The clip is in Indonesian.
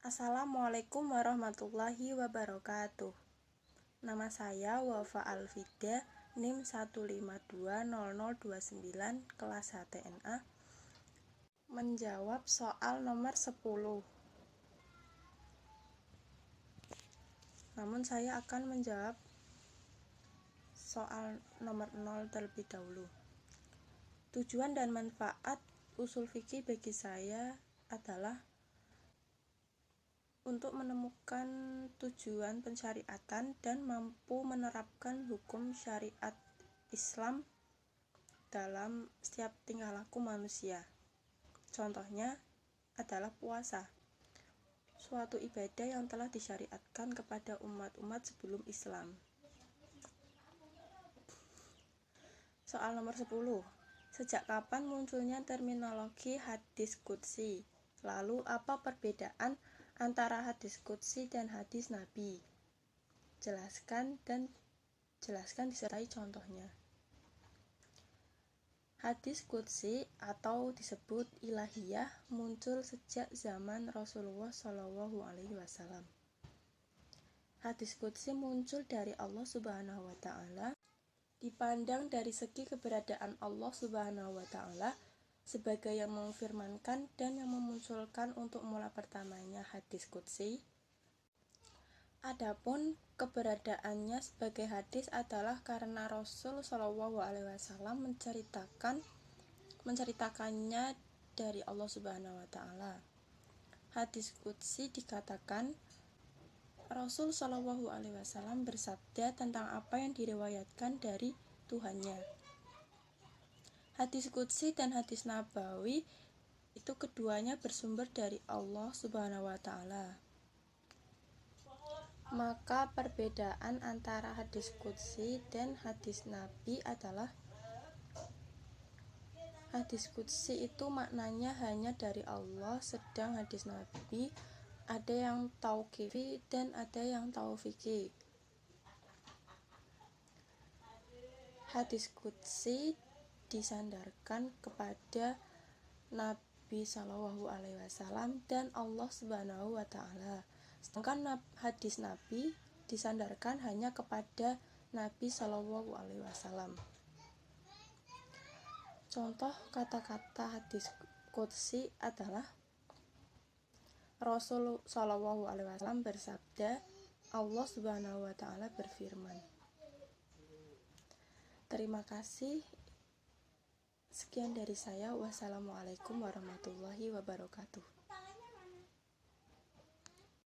Assalamualaikum warahmatullahi wabarakatuh. Nama saya Wafa Alfida, NIM 1520029, kelas HTNA. Menjawab soal nomor 10. Namun saya akan menjawab soal nomor 0 terlebih dahulu. Tujuan dan manfaat usul fikih bagi saya adalah untuk menemukan tujuan pensyariatan dan mampu menerapkan hukum syariat Islam dalam setiap tingkah laku manusia. Contohnya adalah puasa, suatu ibadah yang telah disyariatkan kepada umat-umat sebelum Islam. Soal nomor 10. Sejak kapan munculnya terminologi hadis qudsi? Lalu apa perbedaan antara hadis qudsi dan hadis Nabi? Jelaskan disertai contohnya. Hadis qudsi atau disebut ilahiyah muncul sejak zaman Rasulullah SAW. Hadis qudsi muncul dari Allah Subhanahu wa Ta'ala. Dipandang dari segi keberadaan Allah Subhanahu wa Ta'ala sebagai yang memfirmankan dan yang memunculkan untuk mula pertamanya hadis qudsi. Adapun keberadaannya sebagai hadis adalah karena Rasul SAW menceritakannya dari Allah Subhanahu wa Ta'ala. Hadis qudsi dikatakan Rasul SAW bersabda tentang apa yang diriwayatkan dari Tuhannya. Hadis qudsi dan hadis nabawi itu keduanya bersumber dari Allah Subhanahu wa Ta'ala. Maka perbedaan antara hadis qudsi dan hadis Nabi adalah hadis qudsi itu maknanya hanya dari Allah, sedang hadis Nabi ada yang tauqifi dan ada yang taufiqi. Hadis qudsi disandarkan kepada Nabi SAW dan Allah Subhanahu wa Ta'ala. Sedangkan hadis Nabi disandarkan hanya kepada Nabi SAW. Contoh kata-kata hadis qudsi adalah Rasul SAW bersabda, Allah Subhanahu wa Ta'ala berfirman. Terima kasih. Sekian dari saya. Wassalamualaikum warahmatullahi wabarakatuh.